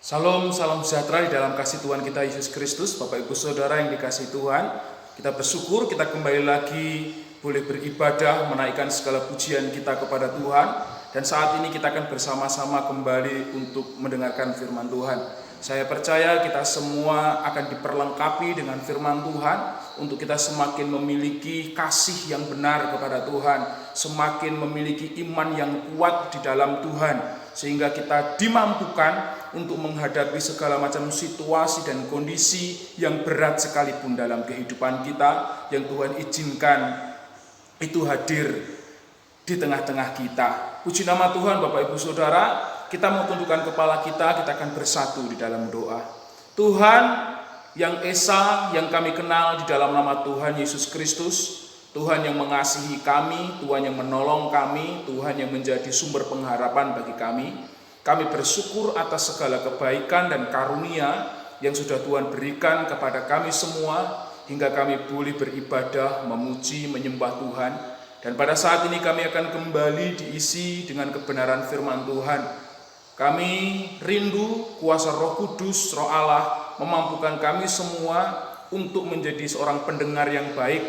Salam sejahtera di dalam kasih Tuhan kita Yesus Kristus. Bapak Ibu Saudara yang dikasihi Tuhan, kita bersyukur kita kembali lagi boleh beribadah, menaikkan segala pujian kita kepada Tuhan. Dan saat ini kita akan bersama-sama kembali untuk mendengarkan firman Tuhan. Saya percaya kita semua akan diperlengkapi dengan firman Tuhan untuk kita semakin memiliki kasih yang benar kepada Tuhan, semakin memiliki iman yang kuat di dalam Tuhan, sehingga kita dimampukan untuk menghadapi segala macam situasi dan kondisi yang berat sekalipun dalam kehidupan kita, yang Tuhan izinkan itu hadir di tengah-tengah kita. Puji nama Tuhan. Bapak Ibu Saudara, kita mau tundukkan kepala kita akan bersatu di dalam doa. Tuhan yang Esa, yang kami kenal di dalam nama Tuhan Yesus Kristus, Tuhan yang mengasihi kami, Tuhan yang menolong kami, Tuhan yang menjadi sumber pengharapan bagi kami. Kami bersyukur atas segala kebaikan dan karunia yang sudah Tuhan berikan kepada kami semua, hingga kami boleh beribadah, memuji, menyembah Tuhan. Dan pada saat ini kami akan kembali diisi dengan kebenaran firman Tuhan. Kami rindu kuasa Roh Kudus, Roh Allah memampukan kami semua untuk menjadi seorang pendengar yang baik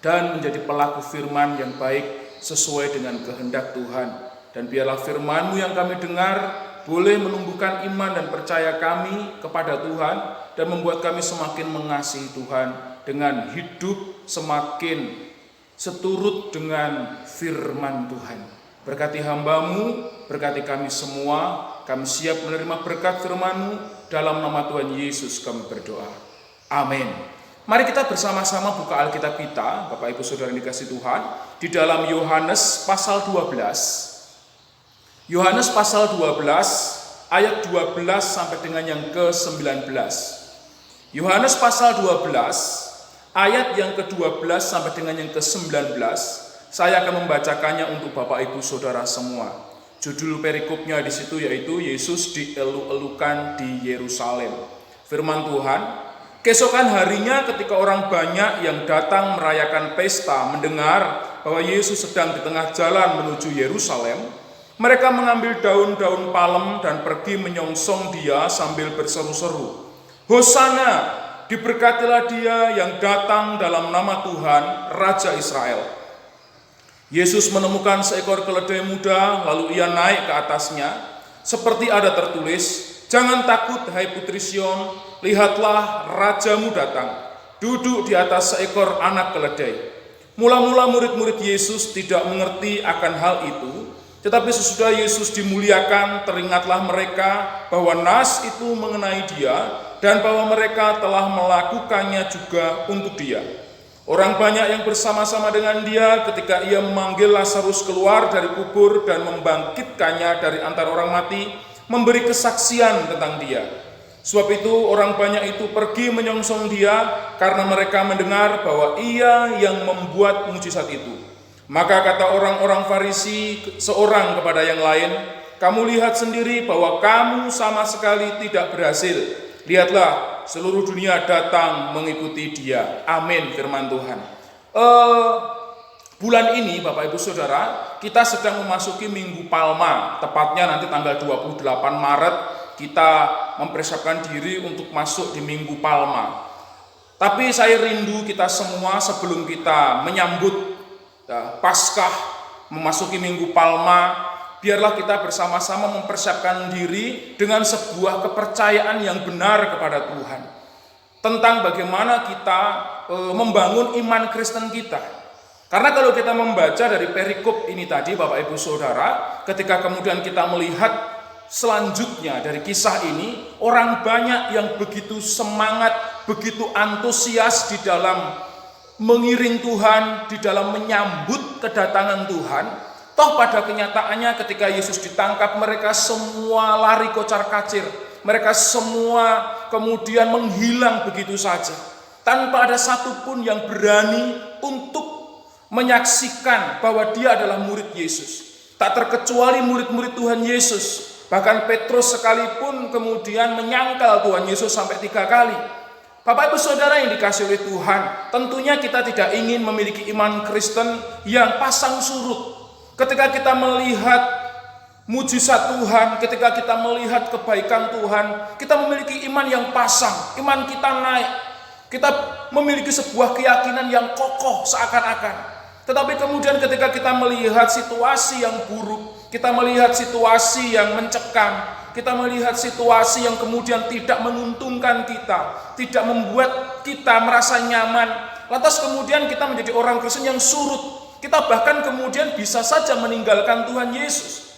dan menjadi pelaku firman yang baik sesuai dengan kehendak Tuhan. Dan biarlah firman-Mu yang kami dengar boleh menumbuhkan iman dan percaya kami kepada Tuhan dan membuat kami semakin mengasihi Tuhan dengan hidup semakin seturut dengan firman Tuhan. Berkati hamba-Mu, berkati kami semua. Kami siap menerima berkat firman-Mu. Dalam nama Tuhan Yesus kami berdoa. Amin. Mari kita bersama-sama buka Alkitab kita, Bapak Ibu Saudara yang dikasihi Tuhan, di dalam Yohanes pasal 12. Yohanes pasal 12 ayat 12 sampai dengan yang ke-19. Yohanes pasal 12 ayat yang ke-12 sampai dengan yang ke-19. Saya akan membacakannya untuk Bapak Ibu Saudara semua. Judul perikopnya di situ yaitu Yesus dielu-elukan di Yerusalem. Firman Tuhan, keesokan harinya ketika orang banyak yang datang merayakan pesta mendengar bahwa Yesus sedang di tengah jalan menuju Yerusalem, mereka mengambil daun-daun palem dan pergi menyongsong dia sambil berseru-seru, Hosana, diberkatilah dia yang datang dalam nama Tuhan, Raja Israel. Yesus menemukan seekor keledai muda, lalu ia naik ke atasnya, seperti ada tertulis, jangan takut hai putri Sion, lihatlah rajamu datang, duduk di atas seekor anak keledai. Mula-mula murid-murid Yesus tidak mengerti akan hal itu, tetapi sesudah Yesus dimuliakan, teringatlah mereka bahwa nas itu mengenai dia dan bahwa mereka telah melakukannya juga untuk dia. Orang banyak yang bersama-sama dengan dia ketika ia memanggil Lazarus keluar dari kubur dan membangkitkannya dari antara orang mati, memberi kesaksian tentang dia. Sebab itu orang banyak itu pergi menyongsong dia karena mereka mendengar bahwa ia yang membuat mujizat itu. Maka kata orang-orang Farisi seorang kepada yang lain, kamu lihat sendiri bahwa kamu sama sekali tidak berhasil. Lihatlah, seluruh dunia datang mengikuti dia. Amin, firman Tuhan. Bulan ini Bapak Ibu Saudara, kita sedang memasuki Minggu Palma. Tepatnya nanti tanggal 28 Maret kita mempersiapkan diri untuk masuk di Minggu Palma. Tapi saya rindu kita semua sebelum kita menyambut Paskah, memasuki Minggu Palma, biarlah kita bersama-sama mempersiapkan diri dengan sebuah kepercayaan yang benar kepada Tuhan tentang bagaimana kita membangun iman Kristen kita. Karena kalau kita membaca dari perikop ini tadi Bapak Ibu Saudara, ketika kemudian kita melihat selanjutnya dari kisah ini, orang banyak yang begitu semangat, begitu antusias di dalam mengiring Tuhan, di dalam menyambut kedatangan Tuhan. Toh pada kenyataannya ketika Yesus ditangkap, mereka semua lari kocar-kacir. Mereka semua kemudian menghilang begitu saja, tanpa ada satupun yang berani untuk menyaksikan bahwa dia adalah murid Yesus. Tak terkecuali murid-murid Tuhan Yesus. Bahkan Petrus sekalipun kemudian menyangkal Tuhan Yesus sampai 3 kali. Bapak Ibu Saudara yang dikasihi oleh Tuhan, tentunya kita tidak ingin memiliki iman Kristen yang pasang surut. Ketika kita melihat mujizat Tuhan, ketika kita melihat kebaikan Tuhan, kita memiliki iman yang pasang, iman kita naik. Kita memiliki sebuah keyakinan yang kokoh seakan-akan. Tetapi kemudian ketika kita melihat situasi yang buruk, kita melihat situasi yang mencekam, kita melihat situasi yang kemudian tidak menguntungkan kita, tidak membuat kita merasa nyaman, lantas kemudian kita menjadi orang Kristen yang surut. Kita bahkan kemudian bisa saja meninggalkan Tuhan Yesus.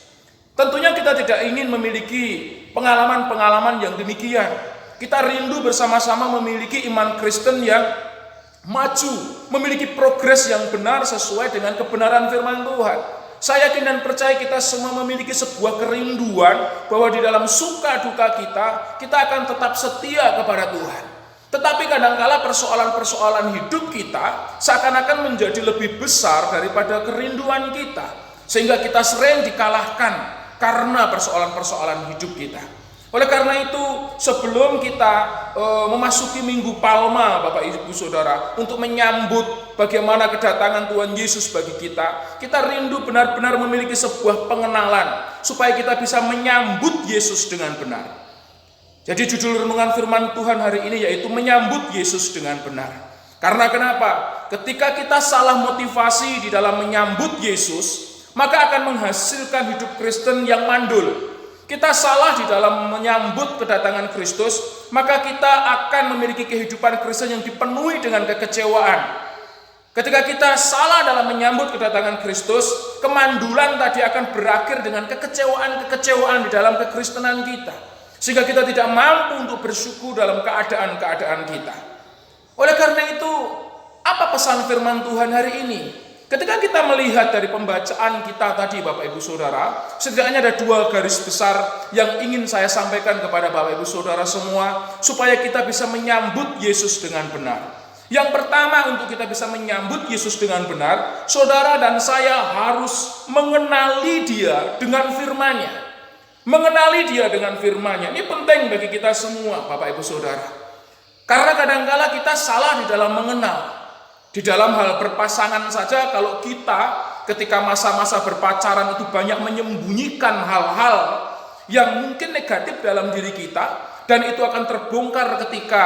Tentunya kita tidak ingin memiliki pengalaman-pengalaman yang demikian. Kita rindu bersama-sama memiliki iman Kristen yang maju, memiliki progres yang benar sesuai dengan kebenaran firman Tuhan. Saya yakin dan percaya kita semua memiliki sebuah kerinduan bahwa di dalam suka duka kita akan tetap setia kepada Tuhan. Tetapi kadangkala persoalan-persoalan hidup kita seakan-akan menjadi lebih besar daripada kerinduan kita, sehingga kita sering dikalahkan karena persoalan-persoalan hidup kita. Oleh karena itu, sebelum kita memasuki Minggu Palma, Bapak Ibu Saudara, untuk menyambut bagaimana kedatangan Tuhan Yesus bagi kita rindu benar-benar memiliki sebuah pengenalan supaya kita bisa menyambut Yesus dengan benar. Jadi judul renungan firman Tuhan hari ini yaitu menyambut Yesus dengan benar. Karena kenapa? Ketika kita salah motivasi di dalam menyambut Yesus, maka akan menghasilkan hidup Kristen yang mandul. Kita salah di dalam menyambut kedatangan Kristus, maka kita akan memiliki kehidupan Kristen yang dipenuhi dengan kekecewaan. Ketika kita salah dalam menyambut kedatangan Kristus, kemandulan tadi akan berakhir dengan kekecewaan-kekecewaan di dalam kekristenan kita, sehingga kita tidak mampu untuk bersyukur dalam keadaan-keadaan kita. Oleh karena itu, apa pesan firman Tuhan hari ini? Ketika kita melihat dari pembacaan kita tadi, Bapak Ibu Saudara, setidaknya ada dua garis besar yang ingin saya sampaikan kepada Bapak Ibu Saudara semua, supaya kita bisa menyambut Yesus dengan benar. Yang pertama, untuk kita bisa menyambut Yesus dengan benar, saudara dan saya harus mengenali Dia dengan firman-Nya. Mengenali Dia dengan firman-Nya. Ini penting bagi kita semua, Bapak Ibu Saudara. Karena kadangkala kita salah di dalam mengenal. Di dalam hal berpasangan saja, kalau kita ketika masa-masa berpacaran itu banyak menyembunyikan hal-hal yang mungkin negatif dalam diri kita, dan itu akan terbongkar ketika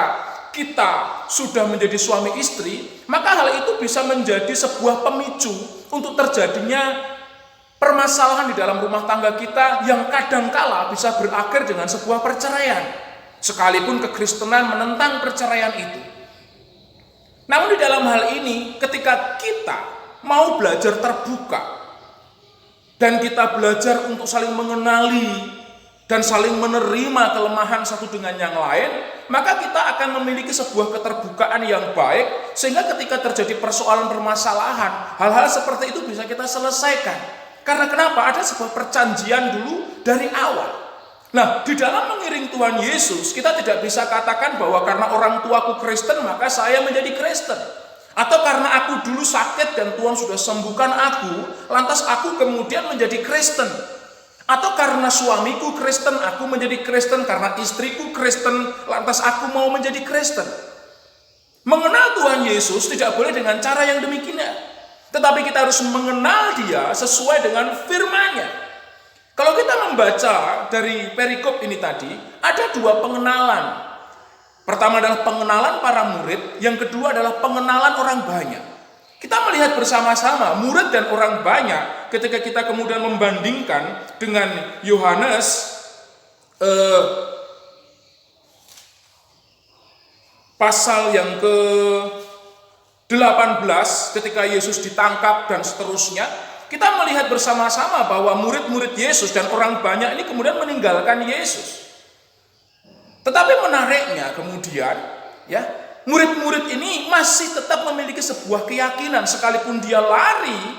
kita sudah menjadi suami istri, maka hal itu bisa menjadi sebuah pemicu untuk terjadinya permasalahan di dalam rumah tangga kita yang kadangkala bisa berakhir dengan sebuah perceraian, sekalipun kekristenan menentang perceraian itu. Namun di dalam hal ini, ketika kita mau belajar terbuka dan kita belajar untuk saling mengenali dan saling menerima kelemahan satu dengan yang lain, maka kita akan memiliki sebuah keterbukaan yang baik, sehingga ketika terjadi persoalan permasalahan, hal-hal seperti itu bisa kita selesaikan. Karena kenapa? Ada sebuah perjanjian dulu dari awal. Nah, di dalam mengiring Tuhan Yesus, kita tidak bisa katakan bahwa karena orang tuaku Kristen, maka saya menjadi Kristen. Atau karena aku dulu sakit dan Tuhan sudah sembuhkan aku, lantas aku kemudian menjadi Kristen. Atau karena suamiku Kristen, aku menjadi Kristen. Karena istriku Kristen, lantas aku mau menjadi Kristen. Mengenal Tuhan Yesus tidak boleh dengan cara yang demikian. Tetapi kita harus mengenal Dia sesuai dengan firman-Nya. Kalau kita membaca dari perikop ini tadi, ada dua pengenalan. Pertama adalah pengenalan para murid, yang kedua adalah pengenalan orang banyak. Kita melihat bersama-sama murid dan orang banyak ketika kita kemudian membandingkan dengan Yohanes pasal yang ke-18 ketika Yesus ditangkap dan seterusnya. Kita melihat bersama-sama bahwa murid-murid Yesus dan orang banyak ini kemudian meninggalkan Yesus. Tetapi menariknya kemudian, ya, murid-murid ini masih tetap memiliki sebuah keyakinan, sekalipun dia lari,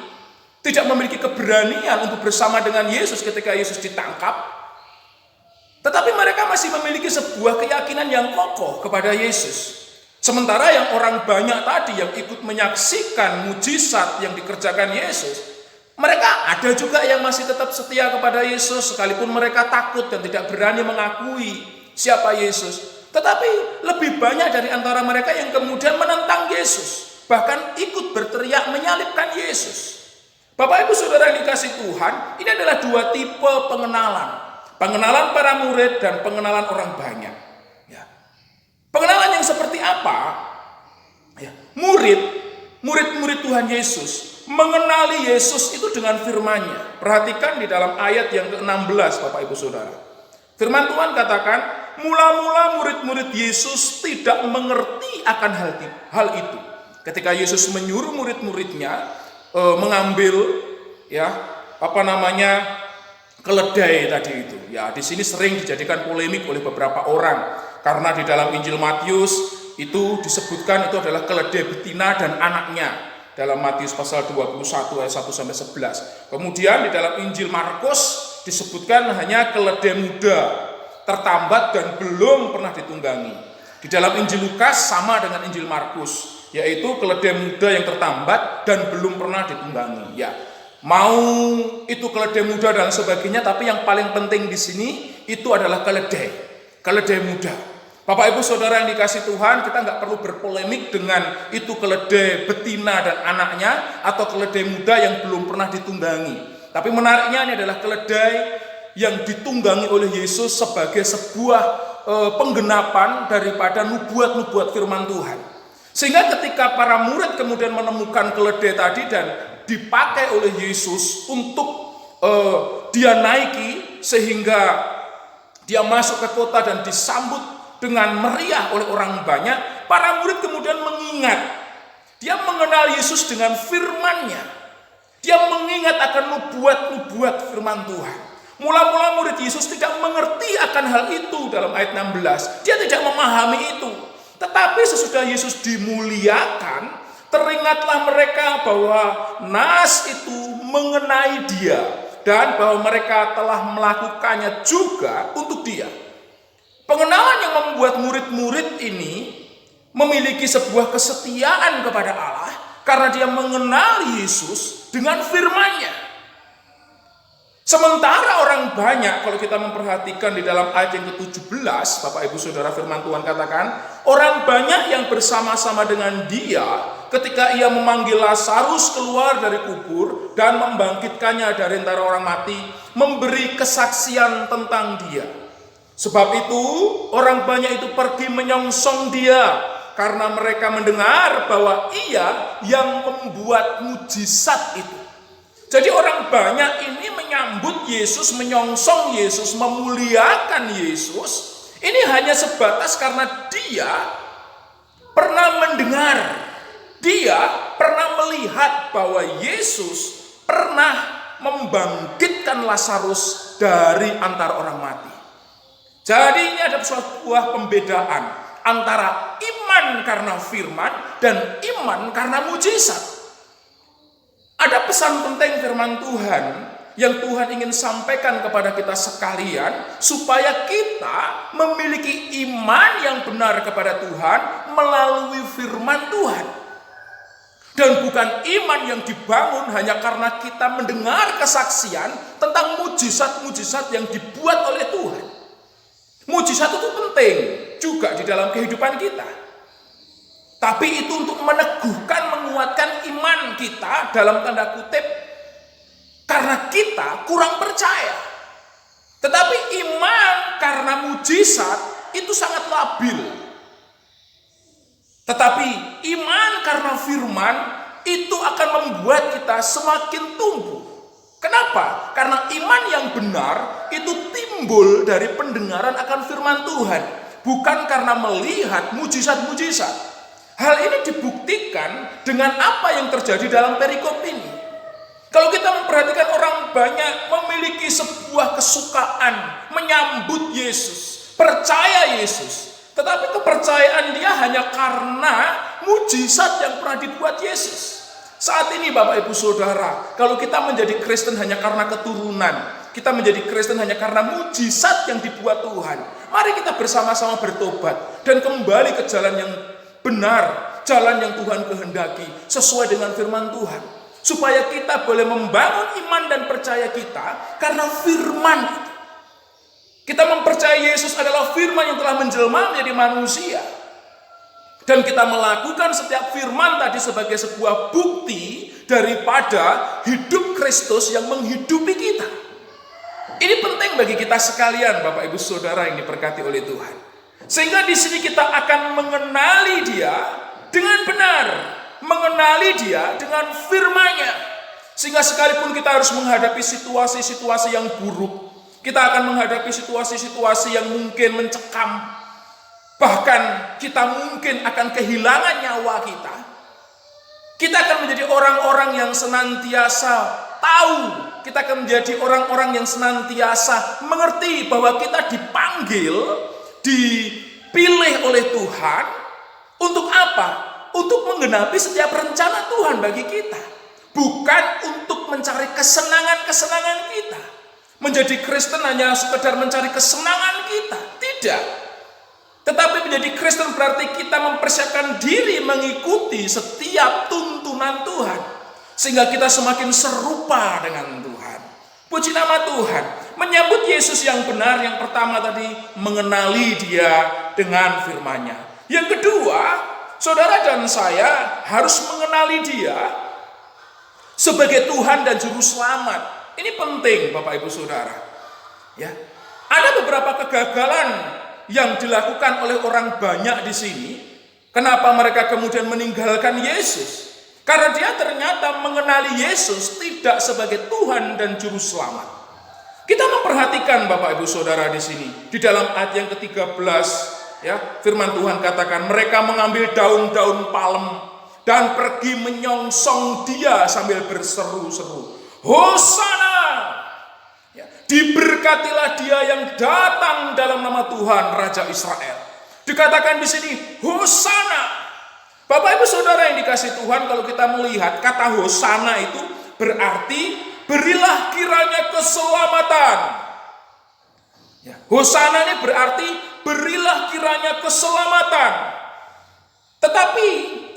tidak memiliki keberanian untuk bersama dengan Yesus ketika Yesus ditangkap. Tetapi mereka masih memiliki sebuah keyakinan yang kokoh kepada Yesus. Sementara yang orang banyak tadi yang ikut menyaksikan mujizat yang dikerjakan Yesus, mereka ada juga yang masih tetap setia kepada Yesus, sekalipun mereka takut dan tidak berani mengakui siapa Yesus. Tetapi lebih banyak dari antara mereka yang kemudian menentang Yesus, bahkan ikut berteriak menyalibkan Yesus. Bapak Ibu Saudara yang dikasih Tuhan, ini adalah dua tipe pengenalan. Pengenalan para murid dan pengenalan orang banyak. Ya. Pengenalan yang seperti apa? Ya. Murid-murid Tuhan Yesus mengenali Yesus itu dengan firman-Nya. Perhatikan di dalam ayat yang ke-16 Bapak Ibu Saudara. Firman Tuhan katakan, mula-mula murid-murid Yesus tidak mengerti akan hal itu. Ketika Yesus menyuruh murid-muridnya mengambil keledai tadi itu. Ya, di sini sering dijadikan polemik oleh beberapa orang karena di dalam Injil Matius itu disebutkan itu adalah keledai betina dan anaknya dalam Matius pasal 21 ayat 1 sampai 11. Kemudian di dalam Injil Markus disebutkan hanya keledai muda, tertambat dan belum pernah ditunggangi. Di dalam Injil Lukas sama dengan Injil Markus, yaitu keledai muda yang tertambat dan belum pernah ditunggangi. Ya, mau itu keledai muda dan sebagainya, tapi yang paling penting di sini itu adalah keledai muda. Bapak Ibu Saudara yang dikasih Tuhan, kita nggak perlu berpolemik dengan itu keledai betina dan anaknya atau keledai muda yang belum pernah ditunggangi. Tapi menariknya ini adalah keledai yang ditunggangi oleh Yesus sebagai sebuah penggenapan daripada nubuat-nubuat firman Tuhan. Sehingga ketika para murid kemudian menemukan keledai tadi dan dipakai oleh Yesus untuk dia naiki sehingga dia masuk ke kota dan disambut dengan meriah oleh orang banyak, para murid kemudian mengingat. Dia mengenal Yesus dengan firman-Nya. Dia mengingat akan nubuat-nubuat firman Tuhan. Mula-mula murid Yesus tidak mengerti akan hal itu dalam ayat 16. Dia tidak memahami itu. Tetapi sesudah Yesus dimuliakan, teringatlah mereka bahwa nas itu mengenai dia dan bahwa mereka telah melakukannya juga untuk dia. Pengenalan yang membuat murid-murid ini memiliki sebuah kesetiaan kepada Allah karena dia mengenal Yesus dengan firman-Nya. Sementara orang banyak, kalau kita memperhatikan di dalam ayat yang ke-17, Bapak Ibu Saudara, firman Tuhan katakan, orang banyak yang bersama-sama dengan dia ketika ia memanggil Lazarus keluar dari kubur dan membangkitkannya dari antara orang mati, memberi kesaksian tentang dia. Sebab itu orang banyak itu pergi menyongsong dia karena mereka mendengar bahwa ia yang membuat mujizat itu. Jadi orang banyak ini menyambut Yesus, menyongsong Yesus, memuliakan Yesus. Ini hanya sebatas karena dia pernah mendengar, dia pernah melihat bahwa Yesus pernah membangkitkan Lazarus dari antara orang mati. Jadi ini ada sebuah pembedaan antara iman karena firman dan iman karena mujizat. Ada pesan penting firman Tuhan yang Tuhan ingin sampaikan kepada kita sekalian supaya kita memiliki iman yang benar kepada Tuhan melalui firman Tuhan. Dan bukan iman yang dibangun hanya karena kita mendengar kesaksian tentang mujizat-mujizat yang dibuat oleh Tuhan. Mujizat itu penting juga di dalam kehidupan kita. Tapi itu untuk meneguhkan, menguatkan iman kita dalam tanda kutip. Karena kita kurang percaya. Tetapi iman karena mujizat itu sangat labil. Tetapi iman karena firman itu akan membuat kita semakin tumbuh. Kenapa? Karena iman yang benar itu timbul dari pendengaran akan firman Tuhan, bukan karena melihat mujizat-mujizat. Hal ini dibuktikan dengan apa yang terjadi dalam perikop ini. Kalau kita memperhatikan orang banyak memiliki sebuah kesukaan menyambut Yesus, percaya Yesus, tetapi kepercayaan dia hanya karena mujizat yang pernah dibuat Yesus. Saat ini Bapak Ibu Saudara, kalau kita menjadi Kristen hanya karena keturunan, kita menjadi Kristen hanya karena mujizat yang dibuat Tuhan, mari kita bersama-sama bertobat dan kembali ke jalan yang benar, jalan yang Tuhan kehendaki, sesuai dengan firman Tuhan. Supaya kita boleh membangun iman dan percaya kita karena firman itu. Kita mempercayai Yesus adalah firman yang telah menjelma menjadi manusia. Dan kita melakukan setiap firman tadi sebagai sebuah bukti daripada hidup Kristus yang menghidupi kita. Ini penting bagi kita sekalian, Bapak Ibu Saudara yang diberkati oleh Tuhan. Sehingga di sini kita akan mengenali Dia dengan benar, mengenali Dia dengan firman-Nya. Sehingga sekalipun kita harus menghadapi situasi-situasi yang buruk, kita akan menghadapi situasi-situasi yang mungkin mencekam, bahkan kita mungkin akan kehilangan nyawa kita. Kita akan menjadi orang-orang yang senantiasa tahu, kita akan menjadi orang-orang yang senantiasa mengerti bahwa kita dipanggil, dipilih oleh Tuhan. Untuk apa? Untuk menggenapi setiap rencana Tuhan bagi kita. Bukan untuk mencari kesenangan-kesenangan kita. Menjadi Kristen hanya sekedar mencari kesenangan kita. Tidak. Tetapi menjadi Kristen berarti kita mempersiapkan diri mengikuti setiap tuntunan Tuhan. Sehingga kita semakin serupa dengan Tuhan. Puji nama Tuhan. Menyambut Yesus yang benar, yang pertama tadi mengenali Dia dengan firman-Nya. Yang kedua, saudara dan saya harus mengenali Dia sebagai Tuhan dan Juru Selamat. Ini penting, Bapak Ibu Saudara. Ya, ada beberapa kegagalan yang dilakukan oleh orang banyak di sini. Kenapa mereka kemudian meninggalkan Yesus? Karena dia ternyata mengenali Yesus tidak sebagai Tuhan dan Juru Selamat. Kita memperhatikan Bapak Ibu Saudara di sini. Di dalam ayat yang ke-13, ya, firman Tuhan katakan, mereka mengambil daun-daun palem dan pergi menyongsong Dia sambil berseru-seru, Hosana! Ya, diberkatilah Dia yang datang dalam nama Tuhan Raja Israel. Dikatakan di sini Hosana. Bapak Ibu Saudara yang dikasihi Tuhan, kalau kita melihat kata Hosana itu berarti berilah kiranya keselamatan. Ya, Hosana ini berarti berilah kiranya keselamatan. Tetapi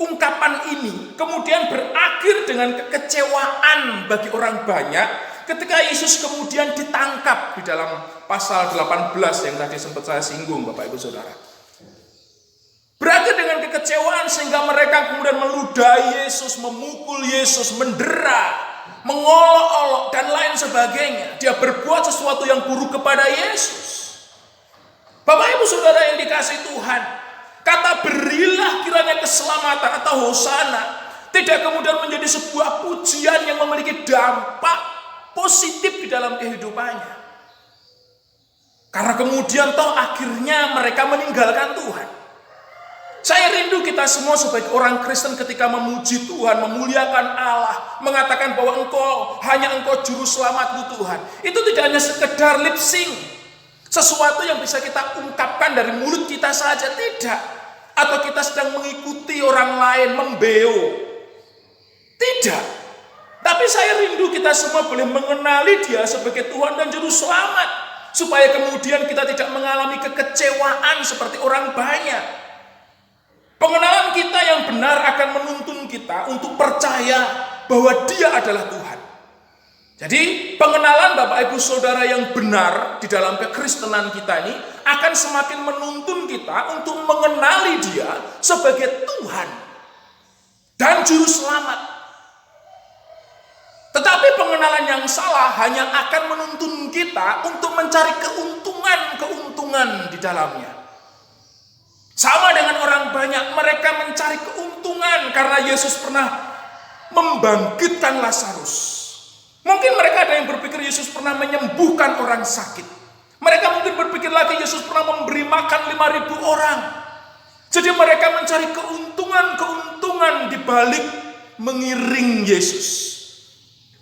ungkapan ini kemudian berakhir dengan kekecewaan bagi orang banyak ketika Yesus kemudian ditangkap di dalam pasal 18 yang tadi sempat saya singgung, Bapak Ibu Saudara. Berakhir dengan kekecewaan sehingga mereka kemudian meludahi Yesus, memukul Yesus, mendera, mengolok-olok dan lain sebagainya. Dia berbuat sesuatu yang buruk kepada Yesus. Bapak Ibu Saudara yang dikasihi Tuhan, kata berilah kiranya keselamatan atau Hosana tidak kemudian menjadi sebuah pujian yang memiliki dampak positif di dalam kehidupannya. Karena kemudian toh akhirnya mereka meninggalkan Tuhan. Saya rindu kita semua sebagai orang Kristen ketika memuji Tuhan, memuliakan Allah, mengatakan bahwa hanya Engkau Juru Selamatku Tuhan. Itu tidak hanya sekedar lip sync, sesuatu yang bisa kita ungkapkan dari mulut kita saja, tidak. Atau kita sedang mengikuti orang lain membeo. Tidak. Tapi saya rindu kita semua boleh mengenali Dia sebagai Tuhan dan Juru Selamat. Supaya kemudian kita tidak mengalami kekecewaan seperti orang banyak. Pengenalan kita yang benar akan menuntun kita untuk percaya bahwa Dia adalah Tuhan. Jadi pengenalan Bapak Ibu Saudara yang benar di dalam kekristenan kita ini akan semakin menuntun kita untuk mengenali Dia sebagai Tuhan dan Juru Selamat. Tetapi pengenalan yang salah hanya akan menuntun kita untuk mencari keuntungan-keuntungan di dalamnya. Sama dengan orang banyak, mereka mencari keuntungan karena Yesus pernah membangkitkan Lazarus. Mungkin mereka ada yang berpikir Yesus pernah menyembuhkan orang sakit. Mereka mungkin berpikir lagi Yesus pernah memberi makan 5.000 orang. Jadi mereka mencari keuntungan-keuntungan di balik mengiring Yesus.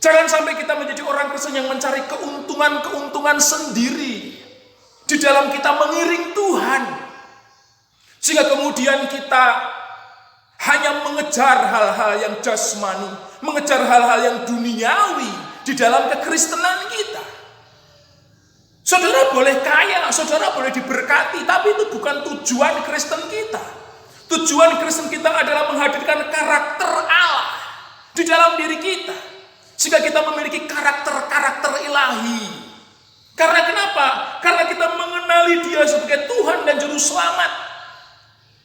Jangan sampai kita menjadi orang Kristen yang mencari keuntungan-keuntungan sendiri di dalam kita mengiring Tuhan. Sehingga kemudian kita hanya mengejar hal-hal yang jasmani, mengejar hal-hal yang duniawi di dalam kekristenan kita. Saudara boleh kaya, saudara boleh diberkati, tapi itu bukan tujuan Kristen kita. Tujuan Kristen kita adalah menghadirkan karakter Allah di dalam diri kita. Sehingga kita memiliki karakter-karakter ilahi. Karena kenapa? Karena kita mengenali Dia sebagai Tuhan dan Juru Selamat.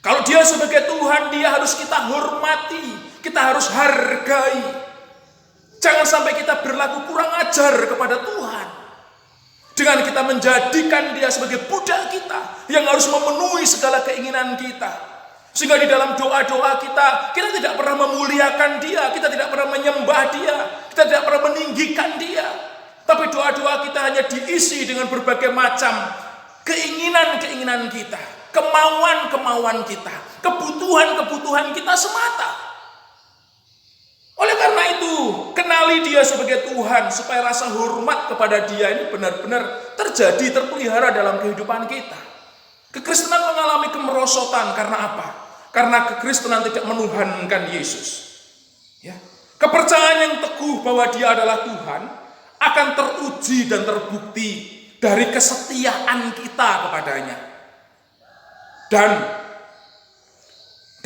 Kalau Dia sebagai Tuhan, Dia harus kita hormati, kita harus hargai. Jangan sampai kita berlaku kurang ajar kepada Tuhan dengan kita menjadikan Dia sebagai budak kita yang harus memenuhi segala keinginan kita. Sehingga di dalam doa-doa kita tidak pernah memuliakan Dia, kita tidak pernah menyembah Dia, kita tidak pernah meninggikan Dia. Tapi doa-doa kita hanya diisi dengan berbagai macam keinginan-keinginan kita, kemauan-kemauan kita, kebutuhan-kebutuhan kita semata. Oleh karena itu, kenali Dia sebagai Tuhan supaya rasa hormat kepada Dia ini benar-benar terjadi, terpelihara dalam kehidupan kita. Kekristenan mengalami kemerosotan karena apa? Karena kekristenan tidak menuhankan Yesus. Ya. Kepercayaan yang teguh bahwa Dia adalah Tuhan akan teruji dan terbukti dari kesetiaan kita kepadanya. Dan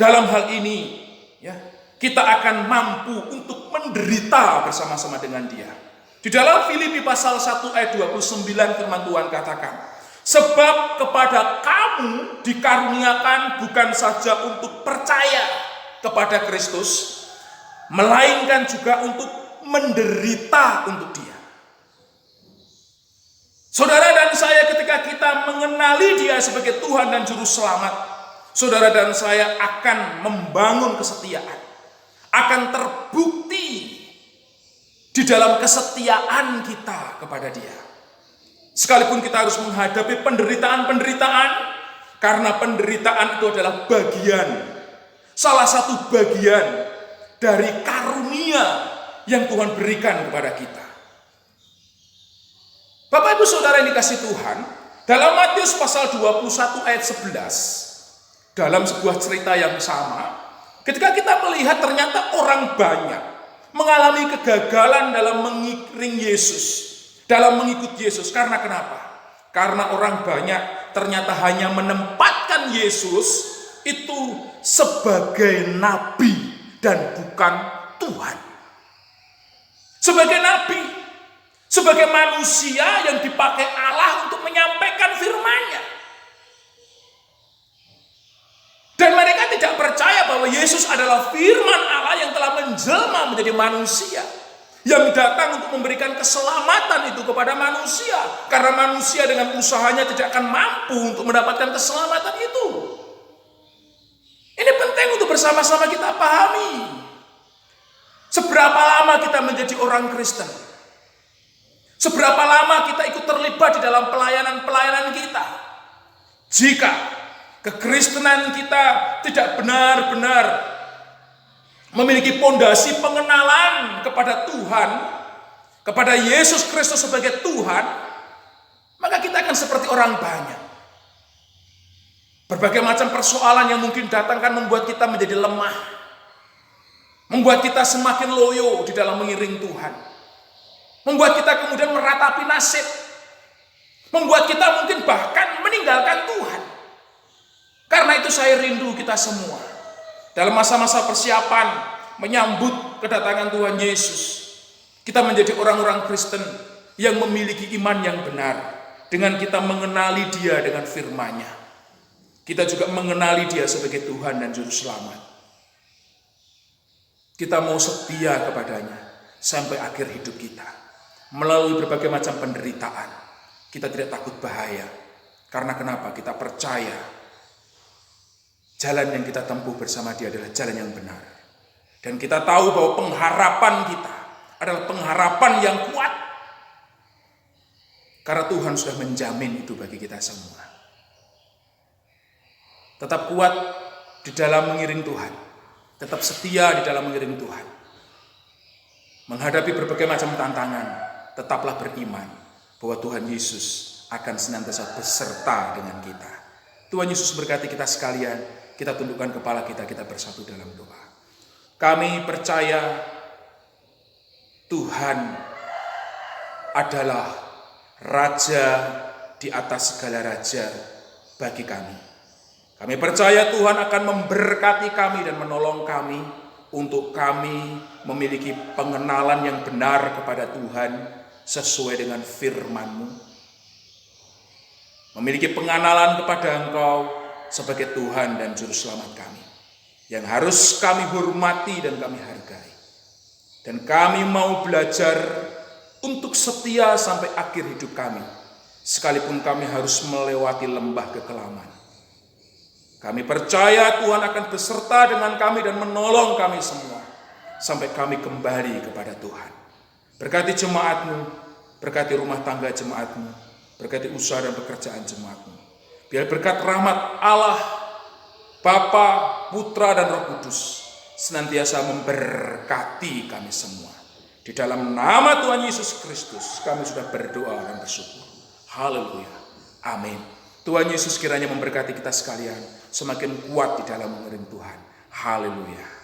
dalam hal ini, ya, kita akan mampu untuk menderita bersama-sama dengan Dia. Di dalam Filipi pasal 1 ayat 29 firman Tuhan katakan, sebab kepada kamu dikaruniakan bukan saja untuk percaya kepada Kristus, melainkan juga untuk menderita untuk Dia. Saudara dan saya, ketika kita mengenali Dia sebagai Tuhan dan Juru Selamat, saudara dan saya akan membangun kesetiaan, akan terbukti di dalam kesetiaan kita kepada Dia. Sekalipun kita harus menghadapi penderitaan-penderitaan, karena penderitaan itu adalah salah satu bagian dari karunia yang Tuhan berikan kepada kita. Bapak Ibu Saudara yang dikasih Tuhan, dalam Matius pasal 21 ayat 11, dalam sebuah cerita yang sama, ketika kita melihat ternyata orang banyak mengalami kegagalan dalam mengiring Yesus, dalam mengikut Yesus. Karena kenapa? Karena orang banyak ternyata hanya menempatkan Yesus itu sebagai nabi dan bukan Tuhan. Sebagai nabi, sebagai manusia yang dipakai Allah untuk menyampaikan firman-Nya. Dan mereka tidak percaya bahwa Yesus adalah firman Allah yang telah menjelma menjadi manusia, yang datang untuk memberikan keselamatan itu kepada manusia. Karena manusia dengan usahanya tidak akan mampu untuk mendapatkan keselamatan itu. Ini penting untuk bersama-sama kita pahami. Seberapa lama kita menjadi orang Kristen? Seberapa lama kita ikut terlibat di dalam pelayanan-pelayanan kita? Jika kekristenan kita tidak benar-benar memiliki pondasi pengenalan kepada Tuhan, kepada Yesus Kristus sebagai Tuhan, maka kita akan seperti orang banyak. Berbagai macam persoalan yang mungkin datang kan membuat kita menjadi lemah, membuat kita semakin loyo di dalam mengiring Tuhan, membuat kita kemudian meratapi nasib, membuat kita mungkin bahkan meninggalkan Tuhan. Karena itu saya rindu kita semua dalam masa-masa persiapan menyambut kedatangan Tuhan Yesus, kita menjadi orang-orang Kristen yang memiliki iman yang benar. Dengan kita mengenali Dia dengan firman-Nya, kita juga mengenali Dia sebagai Tuhan dan Juru Selamat. Kita mau setia kepadanya sampai akhir hidup kita. Melalui berbagai macam penderitaan, kita tidak takut bahaya. Karena kenapa? Kita percaya jalan yang kita tempuh bersama Dia adalah jalan yang benar. Dan kita tahu bahwa pengharapan kita adalah pengharapan yang kuat. Karena Tuhan sudah menjamin itu bagi kita semua. Tetap kuat di dalam mengiring Tuhan. Tetap setia di dalam mengiring Tuhan. Menghadapi berbagai macam tantangan, tetaplah beriman bahwa Tuhan Yesus akan senantiasa beserta dengan kita. Tuhan Yesus berkati kita sekalian. Kita tundukkan kepala kita bersatu dalam doa. Kami percaya Tuhan adalah Raja di atas segala raja bagi kami. Kami percaya Tuhan akan memberkati kami dan menolong kami untuk kami memiliki pengenalan yang benar kepada Tuhan sesuai dengan firman-Mu. Memiliki pengenalan kepada Engkau sebagai Tuhan dan Juru Selamat kami, yang harus kami hormati dan kami hargai. Dan kami mau belajar untuk setia sampai akhir hidup kami, sekalipun kami harus melewati lembah kekelaman. Kami percaya Tuhan akan beserta dengan kami dan menolong kami semua, sampai kami kembali kepada Tuhan. Berkati jemaat-Mu, berkati rumah tangga jemaat-Mu, berkati usaha dan pekerjaan jemaat-Mu. Biar berkat rahmat Allah, Bapa, Putra, dan Roh Kudus senantiasa memberkati kami semua. Di dalam nama Tuhan Yesus Kristus kami sudah berdoa dan bersyukur. Haleluya. Amin. Tuhan Yesus kiranya memberkati kita sekalian, semakin kuat di dalam mengiring Tuhan. Haleluya.